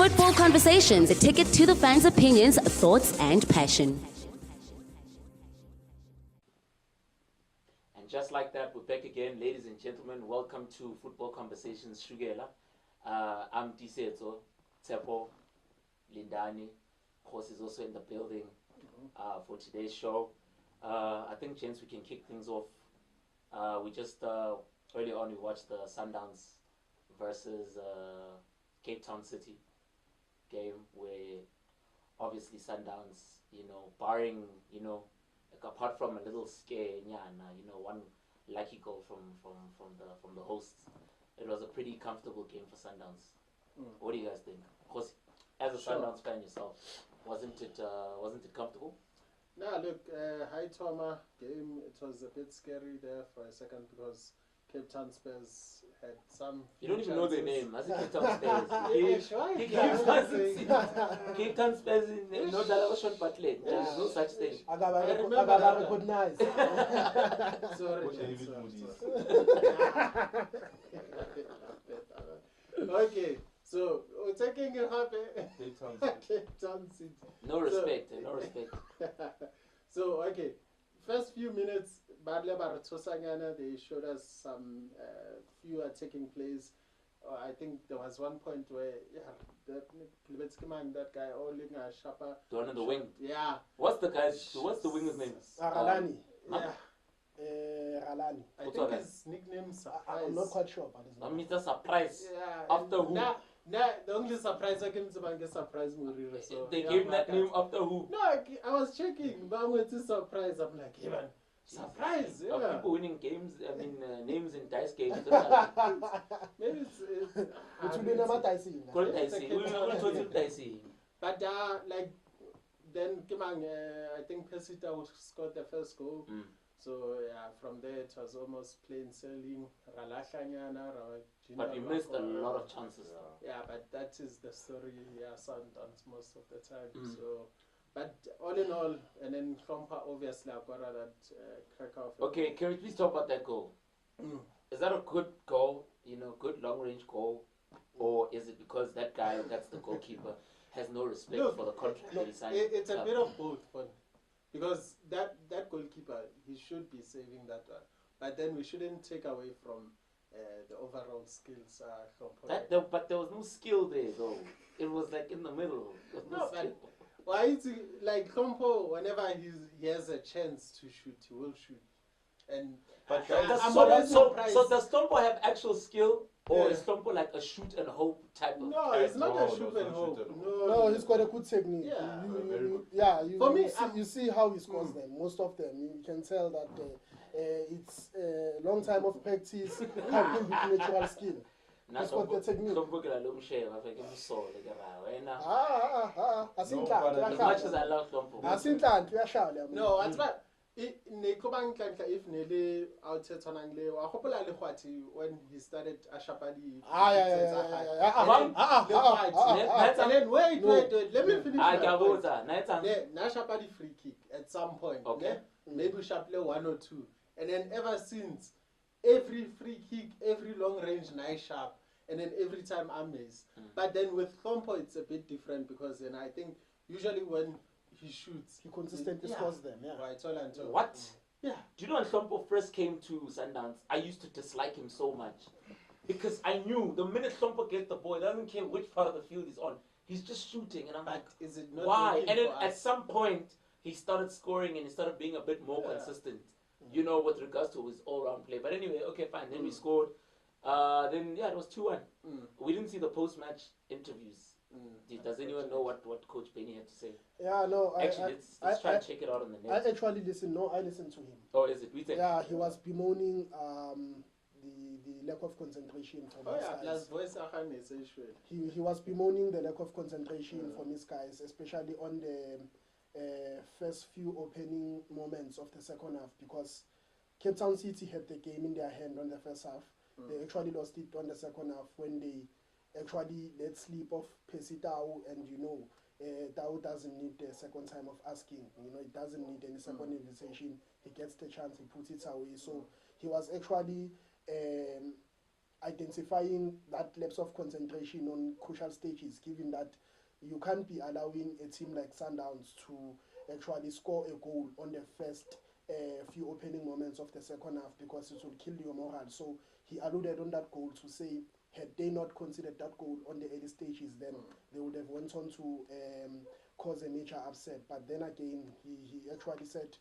Football Conversations, a ticket to the fans' opinions, thoughts, and passion. And just like that, we're back again, ladies and gentlemen. Welcome to Football Conversations, Shugela. I'm Tiseto, Tepo, Lindani. Of course, is also in the building for today's show. I think, gents, we can kick things off. We just, early on, we watched the Sundowns versus Cape Town City game where obviously Sundowns, barring, like apart from a little scare, one lucky goal from the hosts, it was a pretty comfortable game for Sundowns. What do you guys think? Of course, as a Sundowns fan yourself, wasn't it comfortable? No, look, High Toma game, it was a bit scary there for a second because Cape Town Spurs had some. You don't even know their name. I think Cape Town Spurs. Cape Town Spurs in no Ocean Patlet. There is no such thing. I gotta recognize. Sorry. Okay, so we're taking it happy. Cape Town City. No respect, no respect. So, okay, first few minutes, Badle Baratosangana, they showed us some few attacking plays. I think there was one point where, that guy, Olinga Shapa. The one on the wing? Yeah. What's the winger's name? Ralani. Yeah. Ralani. I think his nickname Surprise. I'm not quite sure about his name. Mr. Surprise. Yeah. After who? The only surprise I came to get surprise Murira. So they gave that name after who? No, I was checking, but I went to surprise. I'm like, even surprise. Yeah. Are people winning games? I mean, names in dice games. Maybe it's Between them and Tyson. But like then I think Percey Tau scored the first goal. So yeah, from there it was almost plain sailing. But we missed a lot of chances. Yeah, but that is the story. Yeah, Sundowns most of the time. So, but all in all, and then Trompa obviously I've got that crack off. Okay, can we please talk about that goal? Is that a good goal? Good long range goal, or is it because that guy, that's the goalkeeper, has no respect for the contract that he signed? It's a bit of both, because that goalkeeper, he should be saving that one, but then we shouldn't take away from the overall skills. But there was no skill there, though. It was like in the middle. But why is he, like Kompo, whenever he has a chance to shoot, he will shoot. So does Stompo have actual skill, or is Stompo like a shoot and hope type of No, character? it's not a shoot and hope. No, he's got a good technique. Yeah. You see how he scores them. Most of them, you can tell that it's a long time of practice coupled with natural skill. He's got the technique. As much as I love Stompo. No, that's what. If Nele outside when he started Ashapadi. And then wait, let me finish. Nashapadi free kick at some point. Okay. Maybe we shall play 1 or 2. And then ever since, every free kick, every long range, nice sharp, and then every time Amaze. But then with Kompo, it's a bit different because then I think usually when he shoots, he consistently scores them. Yeah. Right, what? Yeah. Do you know when Stompo first came to Sundowns, I used to dislike him so much because I knew the minute Stompo gets the ball, he doesn't care which part of the field he's on. He's just shooting, and I'm like, is it not why? And then at some point, he started scoring and he started being a bit more consistent. With regards to his all-round play. But anyway, okay, fine. Then we scored. Then it was 2-1. We didn't see the post-match interviews. Does anyone know what Coach Benny had to say? Yeah, no. Actually, let's try and check it out on the net. I actually listened. No, I listened to him. Oh, is it? Yeah, he was bemoaning the lack of concentration from his guys. He was bemoaning the lack of concentration from his guys, especially on the first few opening moments of the second half, because Cape Town City had the game in their hand on the first half. They actually lost it on the second half when they actually let slip of Percey Tau, and Tau doesn't need the second time of asking. It doesn't need any second invitation. He gets the chance, he puts it away. So he was actually identifying that lapse of concentration on crucial stages, given that you can't be allowing a team like Sundowns to actually score a goal on the first few opening moments of the second half, because it will kill your morale. So he alluded on that goal to say, had they not considered that goal on the early stages, then they would have went on to cause a major upset. But then again, he actually said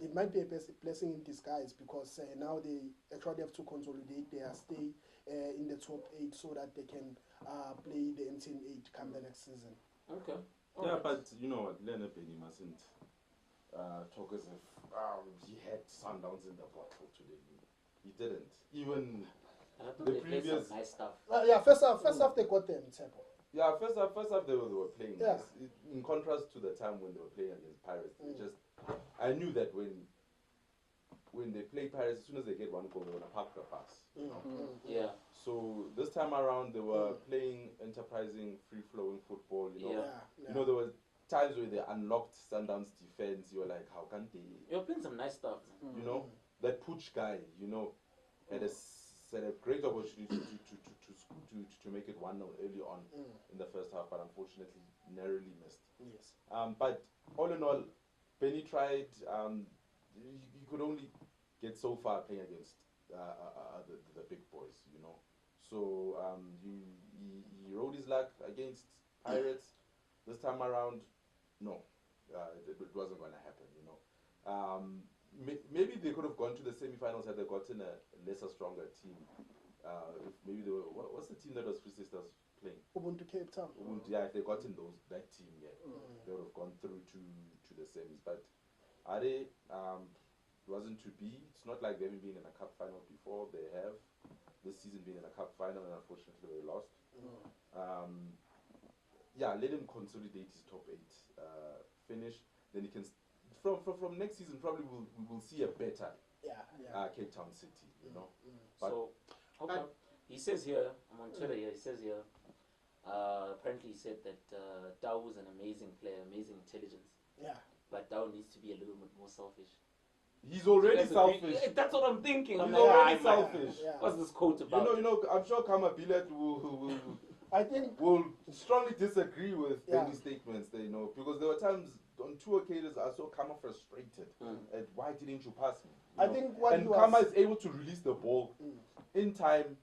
it might be a blessing in disguise, because now they actually have to consolidate their stay in the top 8 so that they can play the MTN 8 come the next season. Okay. Yeah, but you know what, Leonard Benny mustn't talk as if he had Sundowns in the bottle today. He didn't. Even the previous nice stuff. Yeah, first half they got them tempo. Yeah, first half they were playing Yeah. nice. In contrast to the time when they were playing against Pirates, they just, I knew that when they play Pirates, as soon as they get one goal, they're gonna park the bus. You know? Yeah. So this time around, they were playing enterprising, free-flowing football. You know, Yeah. you know, there were times where they unlocked Sundowns' defense. You were like, how can they? You're playing some nice stuff. You know, that Pooch guy, you know, had a great opportunity to make it 1-0 early on in the first half, but unfortunately narrowly missed. Yes. But all in all, Benny tried. He could only get so far playing against the big boys, you know. So he rode his luck against Pirates. This time around, no, it wasn't going to happen, you know. Maybe they could have gone to the semi-finals had they gotten a lesser, stronger team. If maybe they were, what's the team that was Free Sisters playing? Ubuntu Cape Town. Ubuntu, yeah, if they got in that team, yeah, they would have gone through to the semis. But Are wasn't to be. It's not like they haven't been in a cup final before. They have this season been in a cup final, and unfortunately they lost. Yeah, let him consolidate his top 8 finish. Then he can from next season probably we will see a better Cape Town City, you know. But So, okay. He says here, I'm on Twitter here, he says here, apparently he said that Tau is an amazing player, amazing intelligence. Yeah. But Tau needs to be a little bit more selfish. he's already You guys agree? selfish. Yeah, that's what I'm thinking. I'm He's like, already ah, man, selfish. Yeah. what's this quote about? You know, I'm sure Kama Billet will I think will strongly disagree with Yeah. Benny's statements there, you know, because there were times on 2 occasions I saw Kama frustrated at why didn't you pass me? You I know? think what and he Kama was is able to release the ball in time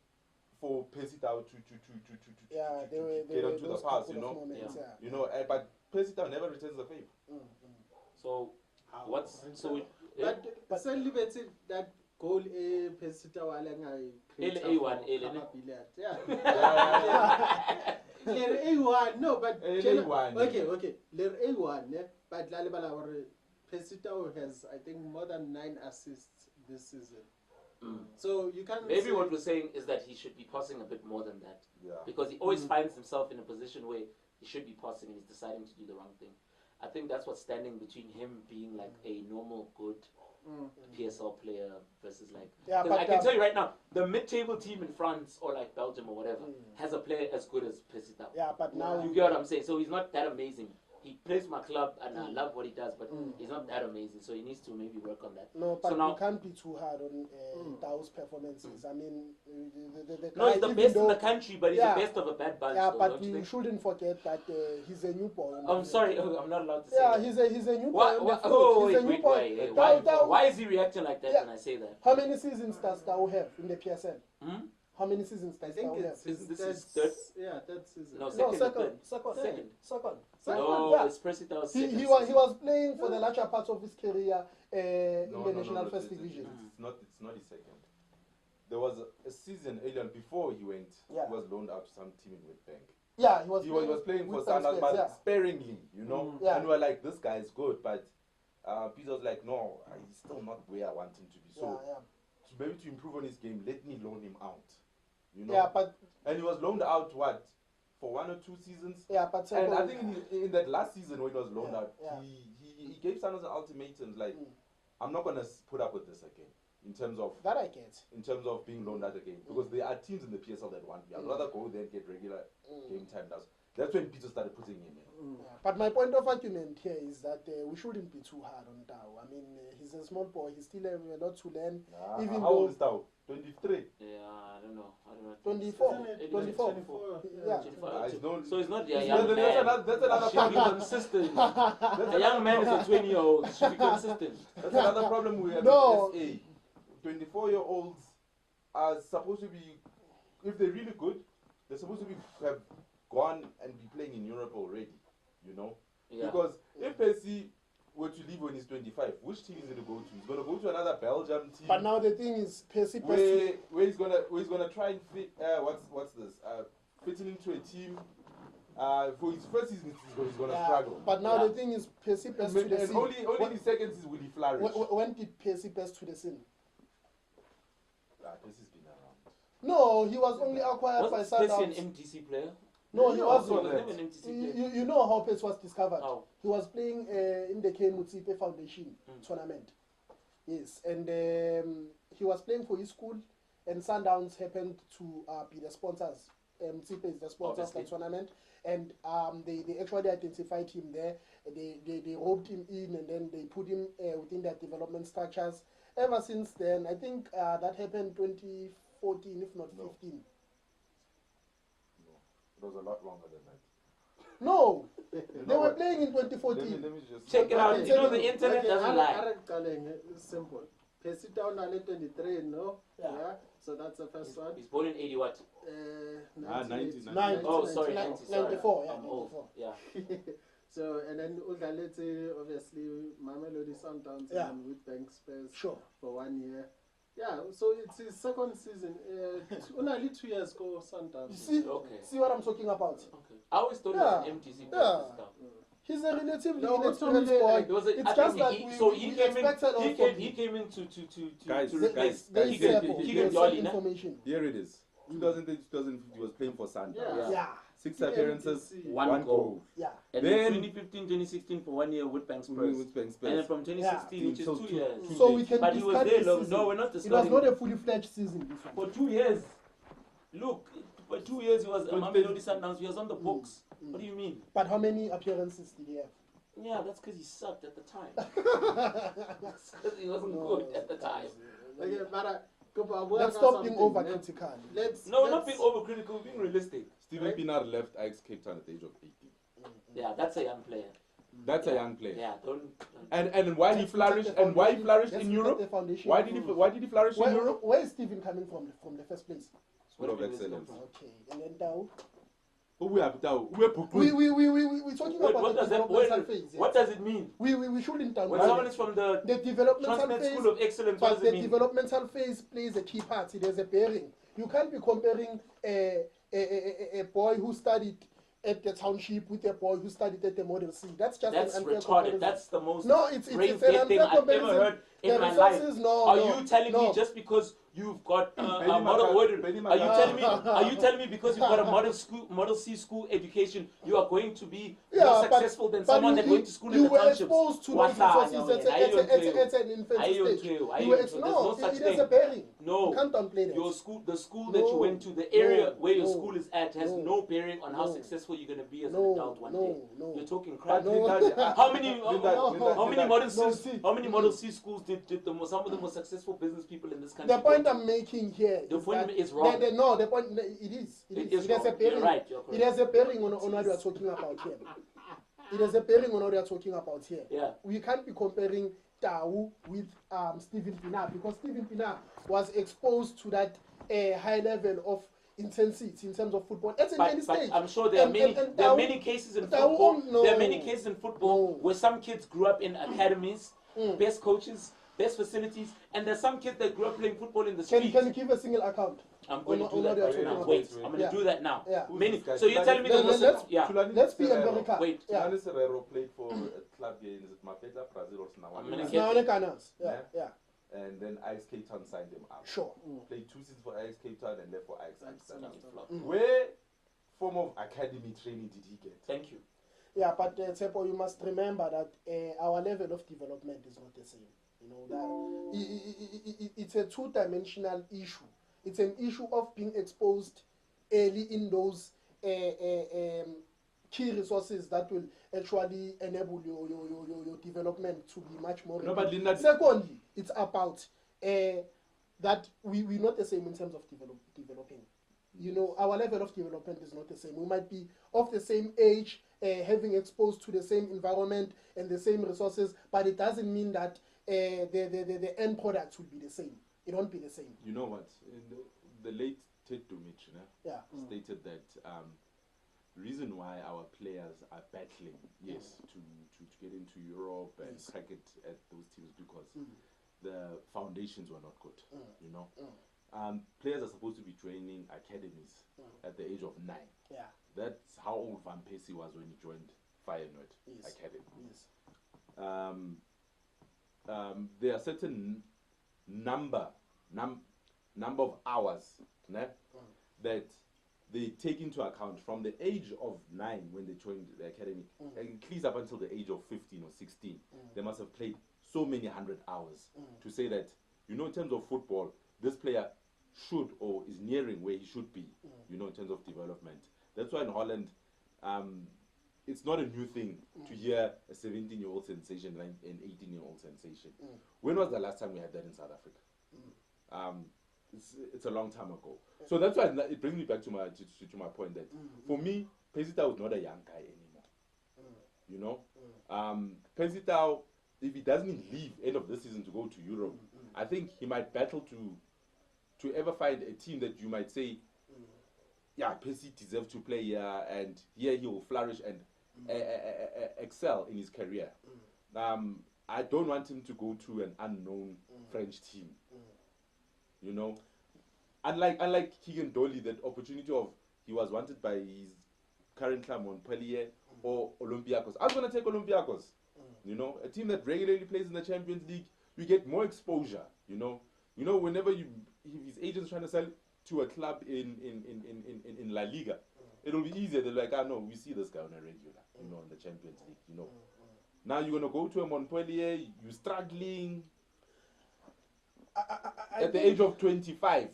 for Percey Tau to get onto the those pass, couple you of know. moments, Yeah. You know, but Percey Tau never returns the favor. So, what's so? But certainly better that goal Percey Tau wala ngai A1, A1. Yeah. Layer A1, no, but A1, okay. Layer A1, yeah, but Lalibala or Percey Tau has I think more than 9 assists this season. So you can't Maybe say, what we're saying is that he should be passing a bit more than that. Yeah. Because he always finds himself in a position where he should be passing and he's deciding to do the wrong thing. I think that's what's standing between him being like a normal, good PSL player versus like... Yeah, 'cause but I can tell you right now, the mid-table team in France or like Belgium or whatever has a player as good as Percey Tau. yeah, but now You get what I'm saying? So he's not that amazing. He plays my club and I love what he does, but he's not that amazing. So he needs to maybe work on that. no, but so now, you can't be too hard on Tau's performances. I mean, the no, guy, he's the even best in though- the country, but he's Yeah. the best of a bad bunch. Yeah, though, but don't you you think? shouldn't forget that he's a new boy. on the I'm field. sorry, I'm not allowed to say Yeah, that. he's a new boy. Why, on the field. oh, He's a wait, new wait, boy. wait, wait. Tau- Why is he reacting like that Yeah. when I say that? How many seasons does Tau have in the PSL? How many seasons I does think Tau have? it's his This third, is third? third season. No, No, second. second. No, Yeah. it's Percey Tau's He second was season. playing for the larger part of his career in the National First Division. It's not his second. There was a season earlier on before he went. Yeah. He was loaned out to some team in Witbank. Yeah, He was playing for with some Sundowns, space, but yeah. sparingly, you know. Yeah. And we were like, this guy is good, but Peter was like, no, he's still not where I want him to be. So maybe to improve on his game, let me loan him out. You know. Yeah, but And he was loaned out for 1 or 2 seasons. yeah, but And I think in that last season when he was loaned out, yeah. he gave Sundowns an ultimatum like, I'm not gonna put up with this again. In terms of that I get. being loaned out again, because there are teams in the PSL that want me. I'd rather go there and get regular game time. That's when Peter started putting him in. Yeah. But my point of argument here is that we shouldn't be too hard on Tau. I mean, he's a small boy. He still has a lot to learn. How Even old though is Tau? 23. Yeah, I don't know. 24. 24. Yeah. 24. So it's not a That's young man. another Should be problem. consistent. A young man is a 20-year-old. Should be consistent. That's another problem we have No. in SA. 24-year-olds are supposed to be, if they're really good, they're supposed to have gone and be playing in Europe already, you know? Yeah. Because if Percy were to leave when he's 25, which team is he going to go to? He's going to go to another Belgium team. But now the thing is, Percy where he's gonna try and fit what's this fitting into a team. For his first season he's gonna struggle. But now the thing is, Percy best to the and scene. only in his second season will he flourish. When did Percy best to the scene? Percy's been around. No, he was only acquired by Was Percy Sundowns. an MTC player? No, he was wasn't. He was never an MTC player. You know how Percy was discovered? How? He was playing in the K Mutsipe Foundation tournament. Yes, and he was playing for his school, and Sundowns happened to be the sponsors. Mutsipe is the sponsor of the tournament, and they actually identified him there. They roped him in, and then they put him within their development structures. Ever since then, I think that happened 2014, if not 15. No, it was a lot longer than that. No, they were playing in 2014. Let me just Check it out. You know the internet doesn't lie. It's simple. Percey Tau 23, no? Yeah. So that's the first one. He's born in 80 what? 99. Oh, sorry, 99, 90, sorry. 94, yeah, I'm old. 94. Yeah. So, and then Udalete, obviously, Mamelodi Sundowns and Witbank Spurs Sure. for 1 year. Yeah, so it's his second season. Only 2 years ago, Sundowns. See what I'm talking about? Okay. I always thought it was an MTC player. Yeah. This stuff. He's a relatively No, inexperienced Tommy, boy. like, It's just that he came in to replace There is Keegan some Dolly, no? information. Here it is. 2010 2015 he was playing for Sundowns. Yeah. 6 appearances, Yeah. 1 goal. Yeah. And then 2015, 2016 for 1 year with Bank Spurs. With Bank Spurs. And then from 2016, which is So 2 years. So we can But he was discard there this long. season. No, we're not It was discussing. not a fully fledged season. This one. For 2 years. Look, for 2 years he was a Mamelodi Sundowns. He was on the books. What do you mean? But how many appearances did he have? Yeah, that's because he sucked at the time. That's because he wasn't good at the time. Okay, but, Let's stop being overcritical. No, we're not being overcritical, we're being realistic. Steven Pienaar left Ajax Cape Town at the age of 18. Yeah, that's a young player. That's a young player. Yeah, don't. And why he flourished in Europe? Why did he flourish in Europe? Where is Steven coming from the first place? School of excellence. Okay, and then Tau. We We're talking about the developmental phase. Yeah. What does it mean? We shouldn't down. When someone is from the developmental Transnet phase, School of Excellence, what but does the it mean? developmental phase plays a key part. There's a bearing. You can't be comparing a boy who studied at the township with a boy who studied at the Model C. That's just That's an unfair retarded. comparison. That's the most No, it's an brain unfair dead thing I've ever comparison. heard in The my life. resources, no, Are no, you telling no. me just because you've got a Benny model Maca- order? Benny Are you Maca- telling me? Are you telling me because you've got a Model C school education, you are going to be more Yeah, successful than someone that went to school in you the were townships? exposed to What's those that? resources Yeah, at an infant stage. There's no such it has thing. a bearing. No. You can't downplay that. Your school, the school No, that you went to, the area no, where your no, school is at has no, no bearing on how no, successful you're going to be as no, an adult one no, day. no. You're talking crap. No. How many No, Model C schools did some of the most successful business people in this country? The point go I'm to? making here The is point that is wrong. No, the point it is. It has wrong. a bearing. You're right. You're It correct. has a bearing on what we are talking about here. It has a bearing on what we are talking about here. Yeah. We can't be comparing Tau with Steven Pienaar because Steven Pienaar was exposed to that high level of intensity in terms of football. That's an early But stage. I'm sure there are many. And There are Tau- many cases in Tau- football. no. There are many cases in football No. where some kids grew up in academies, best coaches, best facilities, and there's some kids that grew up playing football in the street. Can you give a single account? I'm going to do on that what we are right talking now. about? Wait, I'm going to Yeah. do that now. Yeah. Many. Who's this So guy? you're telling me Let- the most? let's- Yeah. Let's be Serrero. empirical. Wait. Yeah. Tulani Serrero played for a club here in Mapeta, Brazil or I'm gonna Snawana. get- Now, Canas. Yeah, yeah, And then Ajax Cape Town signed him out. sure. Played 2 seasons for Ajax Cape Town and left for Ajax Amsterdam. Mm. Where form of academy training did he get? Thank you. Yeah, but Tsepo, you must remember that our level of development is not the same. You know that it's a two-dimensional issue. It's an issue of being exposed early in those key resources that will actually enable your development to be much more. No, but Linda, Secondly, it's about that we're not the same in terms of developing. You know, our level of development is not the same. We might be of the same age, having exposed to the same environment and the same resources, but it doesn't mean that the end product will be the same. It won't be the same. You know what? The late Ted Dumitru stated that reason why our players are battling, to get into Europe and cricket at those teams because the foundations were not good. You know, players are supposed to be joining academies at the age of 9. Yeah, that's how old Van Persie was when he joined Feyenoord Academy. There are certain number of hours that they take into account from the age of 9 when they joined the academy, at least up until the age of 15 or 16. They must have played so many 100 hours to say that, you know, in terms of football, this player should or is nearing where he should be, you know, in terms of development. That's why in Holland, it's not a new thing to hear a 17-year-old sensation like an 18-year-old sensation. When was the last time we had that in South Africa? It's a long time ago. So that's why it brings me back to my point that for me, Percey Tau is not a young guy anymore. You know, Percey Tau, if he doesn't leave end of this season to go to Europe, I think he might battle to ever find a team that you might say, yeah, Percey deserves to play here, and here he will flourish and excel in his career. I don't want him to go to an unknown French team. You know, unlike Keegan Dolly, that opportunity of he was wanted by his current club Montpellier or Olympiacos. I was going to take Olympiacos. You know, a team that regularly plays in the Champions League, you get more exposure. You know, whenever his agent's trying to sell to a club in La Liga, it'll be easier. They're like, no, we see this guy on a regular. You know, in the Champions League. You know, now you're going to go to a Montpellier, you're struggling. At the age of 25.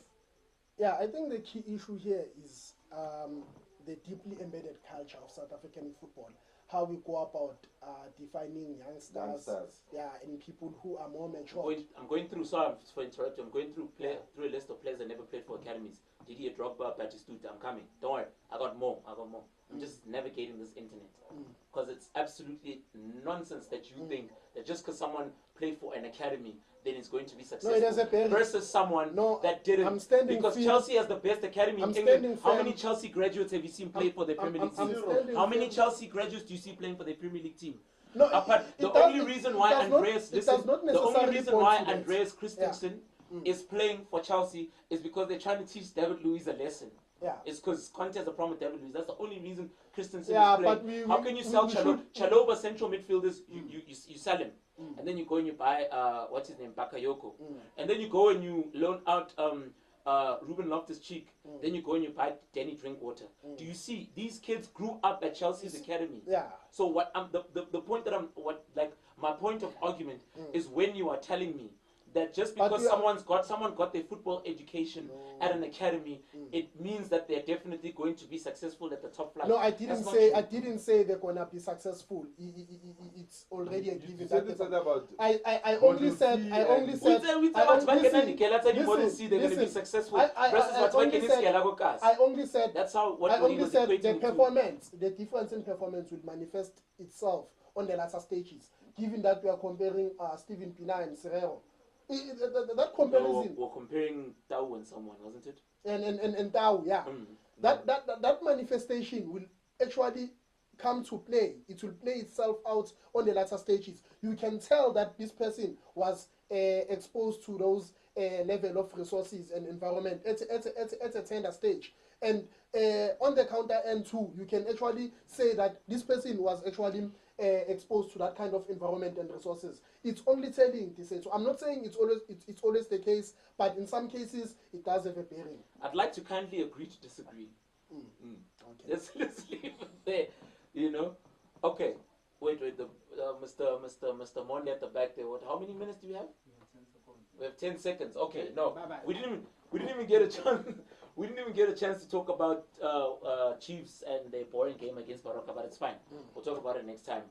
Yeah, I think the key issue here is the deeply embedded culture of South African football. How we go about defining youngsters. Yeah, and people who are more mature. I'm going through. Sorry for interrupting. I'm going through a list of players that never played for academies. Didier Drogba, Batistuta. I'm coming. Don't worry. I got more. I'm just navigating this internet because it's absolutely nonsense that you think that just because someone played for an academy, then it's going to be successful. No, it has a bearing. Versus someone that didn't. I'm standing because Chelsea has the best academy in England. How many Chelsea graduates have you seen play for the Premier League team? How many Chelsea graduates do you see playing for the Premier League team? No, the only reason why Andreas Christensen is playing for Chelsea is because they're trying to teach David Luiz a lesson. Yeah. It's because Conte has a problem with David Luiz. That's the only reason Christensen is playing. How can you sell Chaloba central midfielders? You sell him. And then you go and you buy what's his name, Bakayoko. And then you go and you loan out Ruben Loftus-Cheek. Then you go and you buy Danny Drinkwater. Do you see these kids grew up at Chelsea's academy? Yeah. So what the point that my point of argument is when you are telling me that just because someone got their football education at an academy, it means that they're definitely going to be successful at the top flight. No, I didn't say they're gonna be successful. It's already a given. I only said they're gonna be successful. I only said that's how the difference in performance will manifest itself on the latter stages. Given that we are comparing Steven Pina and Serrero. That comparison. We're comparing Tau and someone, wasn't it? And Tau, yeah. That manifestation will actually come to play. It will play itself out on the latter stages. You can tell that this person was exposed to those level of resources and environment at a tender stage. And on the counter end too, you can actually say that this person was actually exposed to that kind of environment and resources. It's only telling this. So I'm not saying it's always the case, but in some cases it does have a bearing. I'd like to kindly agree to disagree. Okay. Let's leave it there. You know. Okay. Wait. Mr. Monde at the back there. How many minutes do we have? We have 10 seconds. Okay. No. Bye-bye. We didn't even get a chance. We didn't even get a chance to talk about Chiefs and their boring game against Baroka, but it's fine. We'll talk about it next time.